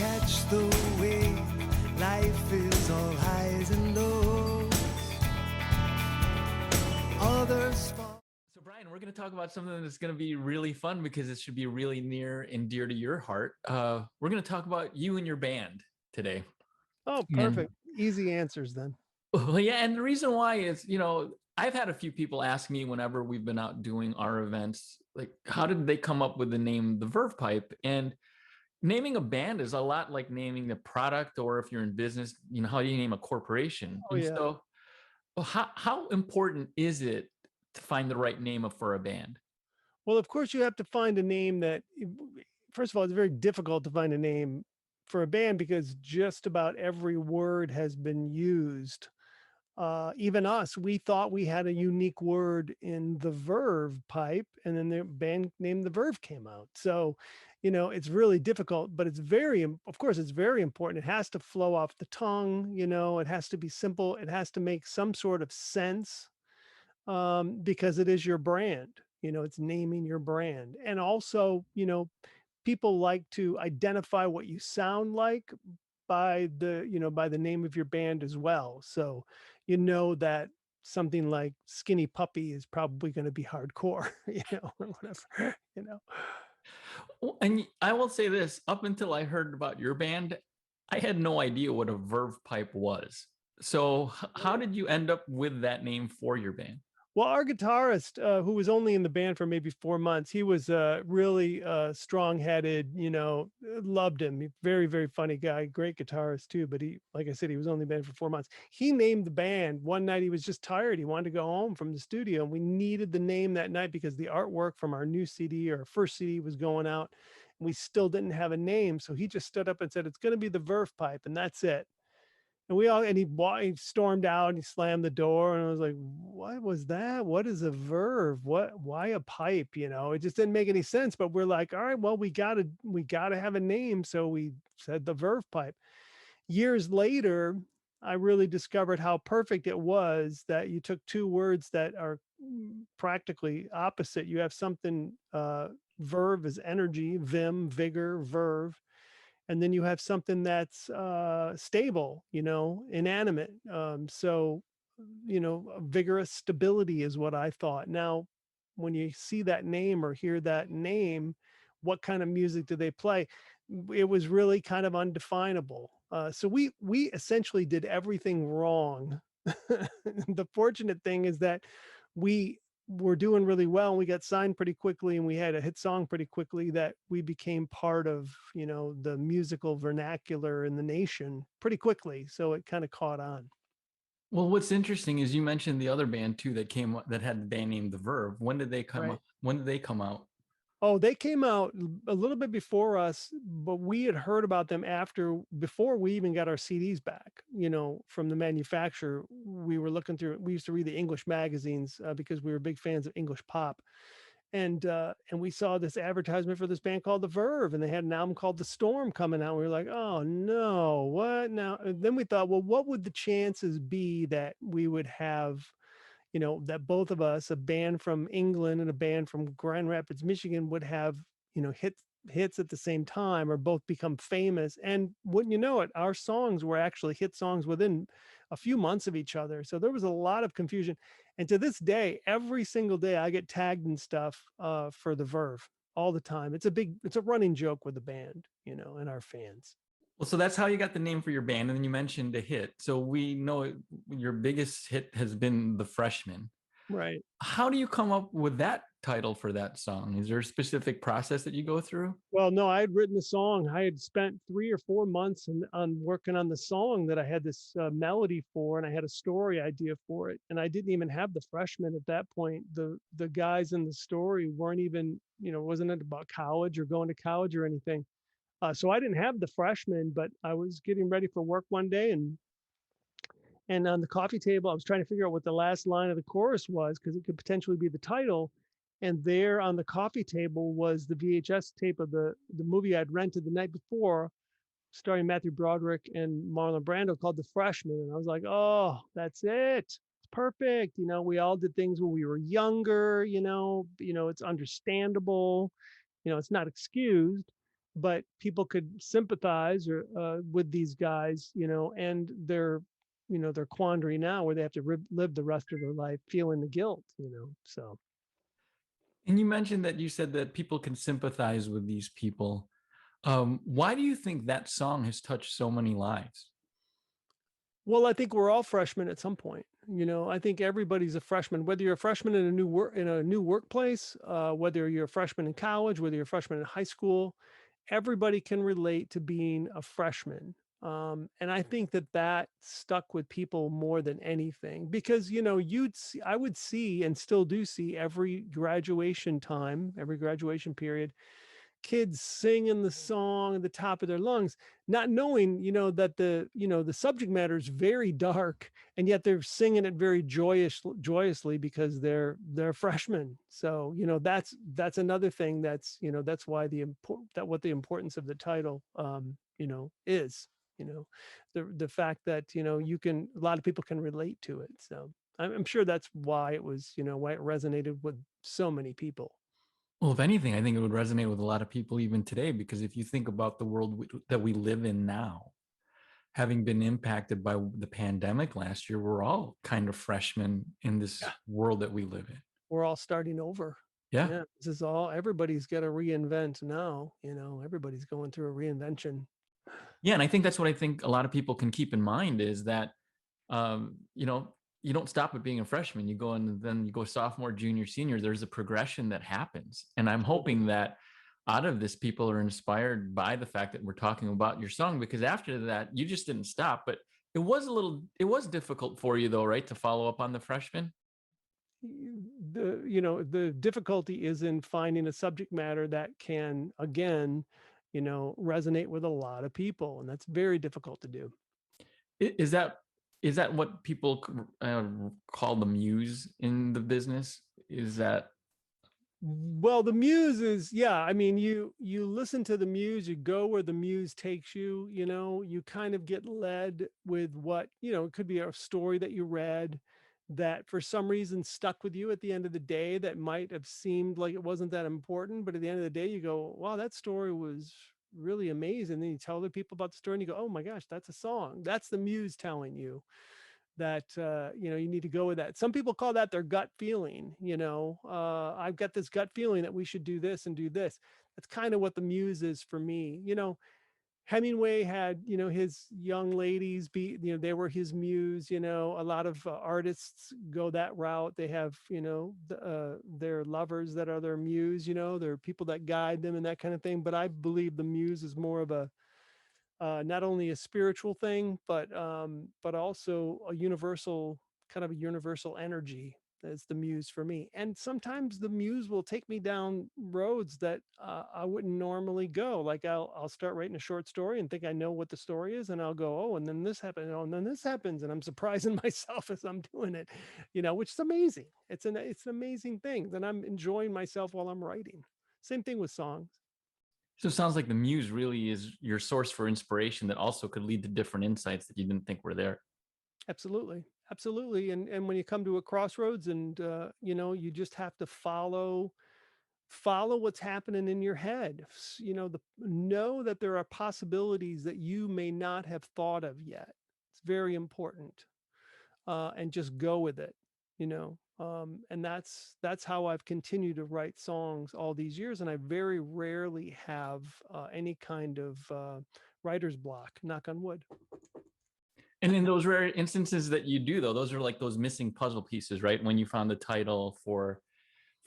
catch the wave. Life is all highs and lows. Others fall. So, Brian, we're going to talk about something that's going to be really fun because it should be really near and dear to your heart. We're going to talk about you and your band today. Oh, And perfect. Easy answers then. well, yeah, and the reason why is, I've had a few people ask me whenever we've been out doing our events, like, how did they come up with the name the Verve Pipe? And naming a band is a lot like naming a product, or if you're in business, how do you name a corporation? Oh, And yeah. so, well, how important is it to find the right name for a band? Well, of course, you have to find a name that, first of all, it's very difficult to find a name for a band because just about every word has been used. Even us, we thought we had a unique word in the Verve Pipe, and then the band name the Verve came out. So, it's really difficult, but of course, it's very important. It has to flow off the tongue, it has to be simple. It has to make some sort of sense, because it is your brand, it's naming your brand. And also, people like to identify what you sound like by the name of your band as well. So, that something like Skinny Puppy is probably going to be hardcore, or whatever, Well, and I will say this, up until I heard about your band, I had no idea what a Verve Pipe was. So how did you end up with that name for your band? Well, our guitarist, who was only in the band for maybe 4 months, he was really strong-headed. Loved him. Very, very funny guy, great guitarist too. But like I said, he was only in the band for 4 months. He named the band one night. He was just tired. He wanted to go home from the studio, and we needed the name that night because the artwork from our new CD, or our first CD, was going out, and we still didn't have a name. So he just stood up and said, "It's going to be the Verve Pipe," and that's it. He stormed out and he slammed the door, and I was like, what was that? What is a verve? Why a pipe? It just didn't make any sense, but we're like, all right, well, we gotta have a name. So we said the Verve Pipe. Years later, I really discovered how perfect it was that you took two words that are practically opposite. You have something, verve is energy, vim, vigor, verve. And then you have something that's stable, inanimate. So, vigorous stability is what I thought. Now, when you see that name or hear that name, what kind of music do they play? It was really kind of undefinable. So we essentially did everything wrong. The fortunate thing is that we were doing really well, and we got signed pretty quickly, and we had a hit song pretty quickly, that we became part of, the musical vernacular in the nation pretty quickly. So it kind of caught on. Well, what's interesting is you mentioned the other band too that had the band name The Verve. When did they come Right. up? When did they come out? Oh, they came out a little bit before us, but we had heard about them before we even got our CDs back, from the manufacturer. We were looking through, we used to read the English magazines, because we were big fans of English pop. And we saw this advertisement for this band called The Verve, and they had an album called The Storm coming out. We were like, oh no, what now? And then we thought, well, what would the chances be that we would have, that both of us, a band from England and a band from Grand Rapids, Michigan, would have, hits at the same time, or both become famous. And wouldn't you know it, our songs were actually hit songs within a few months of each other. So there was a lot of confusion. And to this day, every single day, I get tagged in stuff for the Verve all the time. It's a running joke with the band, and our fans. Well, so that's how you got the name for your band. And then you mentioned a hit. So we know your biggest hit has been The Freshmen. Right. How do you come up with that title for that song? Is there a specific process that you go through? Well, no, I had written the song. I had spent 3 or 4 months on working on the song that I had this melody for, and I had a story idea for it. And I didn't even have the freshmen at that point. The guys in the story weren't even, wasn't it about college or going to college or anything. So I didn't have the freshmen, but I was getting ready for work one day, and on the coffee table, I was trying to figure out what the last line of the chorus was, because it could potentially be the title. And there on the coffee table was the VHS tape of the movie I'd rented the night before, starring Matthew Broderick and Marlon Brando, called The Freshman. And I was like, oh, that's it. It's perfect. We all did things when we were younger, it's understandable, it's not excused. but people could sympathize or with these guys, and their quandary now where they have to live the rest of their life feeling the guilt, so. And you mentioned that you said that people can sympathize with these people. Why do you think that song has touched so many lives? Well, I think we're all freshmen at some point. I think everybody's a freshman, whether you're a freshman in a new workplace, whether you're a freshman in college, whether you're a freshman in high school, everybody can relate to being a freshman. And I think that stuck with people more than anything because, I would see and still do see every graduation time, every graduation period, kids singing the song at the top of their lungs, not knowing, that the subject matter is very dark, and yet they're singing it very joyously because they're freshmen. So, that's another thing that's why what the importance of the title, is, the fact that, a lot of people can relate to it. So I'm sure that's why why it resonated with so many people. Well, if anything, I think it would resonate with a lot of people even today, because if you think about the world that we live in now, having been impacted by the pandemic last year, we're all kind of freshmen in this world that we live in. We're all starting over. Yeah. Yeah, everybody's got to reinvent now. Everybody's going through a reinvention. Yeah. And I think that's what I think a lot of people can keep in mind is that, you don't stop at being a freshman. You go and then you go sophomore, junior, senior. There's a progression that happens. And I'm hoping that out of this, people are inspired by the fact that we're talking about your song, because after that, you just didn't stop. But it was difficult for you though, right? To follow up on the freshman. The difficulty is in finding a subject matter that can, again, resonate with a lot of people. And that's very difficult to do. Is that what people call the muse in the business? Is that? Well, the muse is, yeah. I mean, you listen to the muse, you go where the muse takes you. You kind of get led with what, it could be a story that you read that for some reason stuck with you at the end of the day, that might have seemed like it wasn't that important, but at the end of the day you go, wow, that story was really amazing. Then you tell other people about the story and you go, oh my gosh, that's a song. That's the muse telling you that you need to go with that. Some people call that their gut feeling. I've got this gut feeling that we should do this and do this. That's kind of what the muse is for me. Hemingway had, his young ladies they were his muse. A lot of artists go that route. They have, their lovers that are their muse. There are people that guide them and that kind of thing. But I believe the muse is more of a not only a spiritual thing, but also a universal energy. That's the muse for me. And sometimes the muse will take me down roads that I wouldn't normally go. Like I'll start writing a short story and think I know what the story is, and I'll go, oh, and then this happened, oh, and then this happens, and I'm surprising myself as I'm doing it, which is amazing. It's an amazing thing that I'm enjoying myself while I'm writing. Same thing with songs. So it sounds like the muse really is your source for inspiration that also could lead to different insights that you didn't think were there. Absolutely. Absolutely. And when you come to a crossroads and, you just have to follow what's happening in your head, know that there are possibilities that you may not have thought of yet. It's very important. And just go with it, and that's how I've continued to write songs all these years. And I very rarely have any kind of writer's block, knock on wood. And in those rare instances that you do, though, those are like those missing puzzle pieces, right? When you found the title for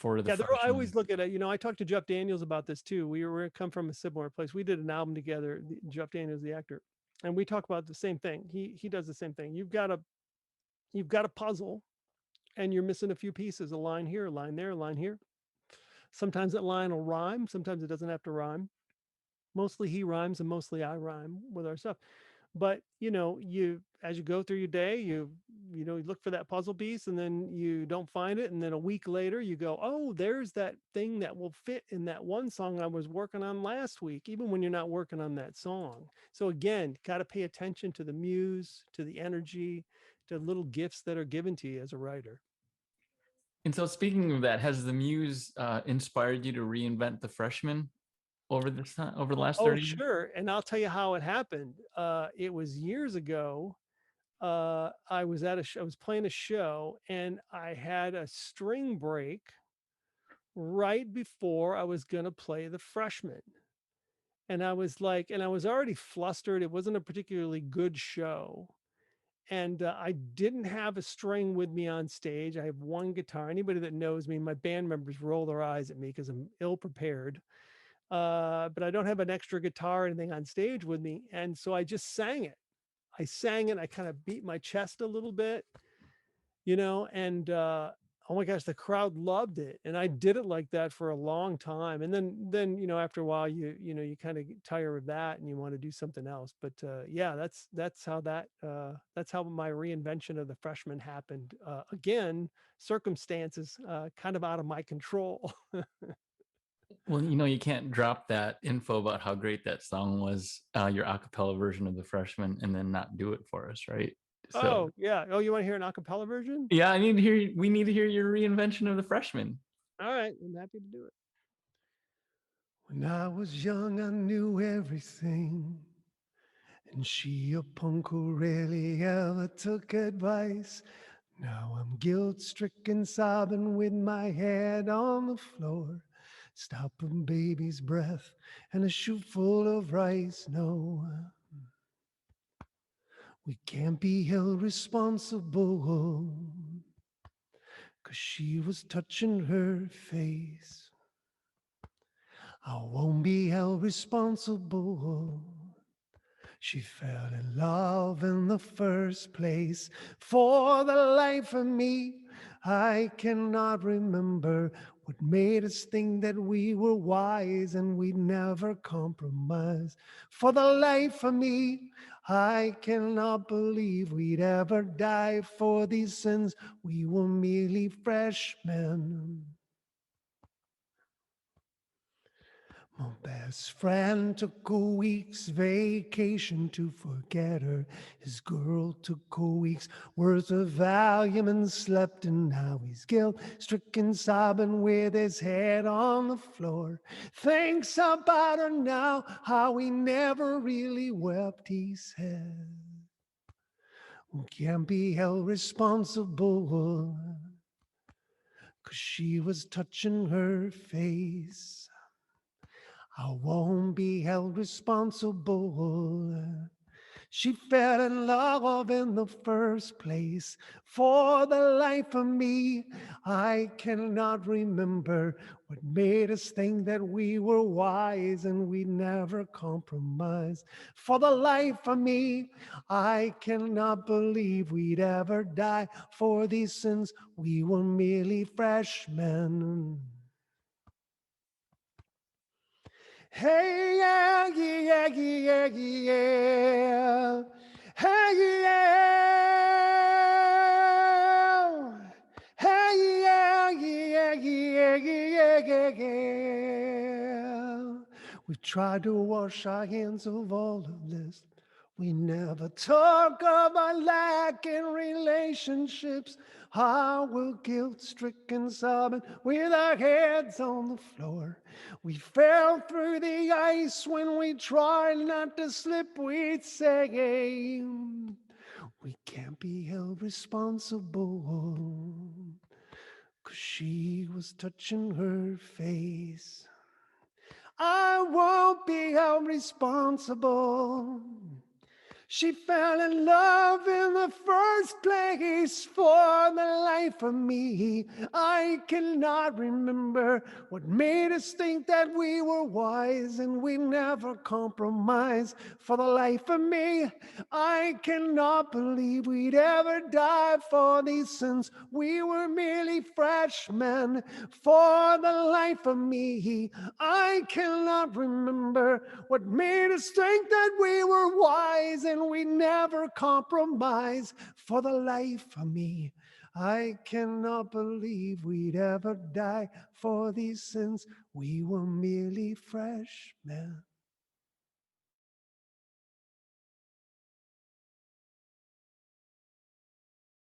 the I always look at it. I talked to Jeff Daniels about this too. We come from a similar place. We did an album together. Jeff Daniels, the actor, and we talk about the same thing. He does the same thing. You've got a puzzle, and you're missing a few pieces. A line here, a line there, a line here. Sometimes that line will rhyme. Sometimes it doesn't have to rhyme. Mostly he rhymes, and mostly I rhyme with our stuff. But as you go through your day, you look for that puzzle piece, and then you don't find it, and then a week later you go, oh, there's that thing that will fit in that one song I was working on last week, even when you're not working on that song. So again, got to pay attention to the muse, to the energy, to little gifts that are given to you as a writer. And so speaking of that, has the muse inspired you to reinvent the freshman over this time, over the last Oh, 30 years? sure. And I'll tell you how it happened. It was years ago. I was at a I was playing a show and I had a string break right before I was going to play the Freshmen. And I was like, and I was already flustered. It wasn't a particularly good show. And I didn't have a string with me on stage. I have one guitar. Anybody that knows me, my band members roll their eyes at me because I'm ill prepared. But I don't have an extra guitar or anything on stage with me. And so I just sang it. I sang it. I kind of beat my chest a little bit, and oh my gosh, the crowd loved it. And I did it like that for a long time. And then, after a while, you kind of get tired of that and you want to do something else. But yeah, that's how my reinvention of the Freshman happened. Again, circumstances kind of out of my control. Well, you can't drop that info about how great that song was, your acapella version of the Freshman, and then not do it for us, right? So Oh, yeah. Oh, you want to hear an acapella version? yeah, we need to hear your reinvention of the Freshman. All right. I'm happy to do it. When I was young, I knew everything. And she, a punk who rarely ever took advice. Now I'm guilt-stricken, sobbing with my head on the floor. Stop a baby's breath and a shoe full of rice. No, we can't be held responsible, 'cause she was touching her face. I won't be held responsible. She fell in love in the first place. For the life of me, I cannot remember what made us think that we were wise and we'd never compromise. For the life of me, I cannot believe we'd ever die for these sins. We were merely freshmen. My best friend took a week's vacation to forget her. His girl took a week's worth of Valium and slept, and now he's guilt-stricken, sobbing with his head on the floor. Thinks about her now, how he never really wept, he said. We can't be held responsible, 'cause she was touching her face. I won't be held responsible. She fell in love in the first place. For the life of me, I cannot remember what made us think that we were wise and we'd never compromise. For the life of me, I cannot believe we'd ever die for these sins. We were merely freshmen. Hey, yeah, yeah, yeah, yeah. Hey, yeah. Hey, yeah, yeah, yeah, yeah, yeah, yeah. We've tried to wash our hands of all of this. We never talk about lack in relationships. How we're guilt-stricken, sobbing with our heads on the floor. We fell through the ice when we tried not to slip, we'd say. We can't be held responsible, 'cause she was touching her face. I won't be held responsible. She fell in love in the first place. For the life of me, I cannot remember what made us think that we were wise and we never compromise. For the life of me, I cannot believe we'd ever die for these sins. We were merely freshmen. For the life of me, I cannot remember what made us think that we were wise and we never compromise. For the life of me, I cannot believe we'd ever die for these sins. We were merely freshmen.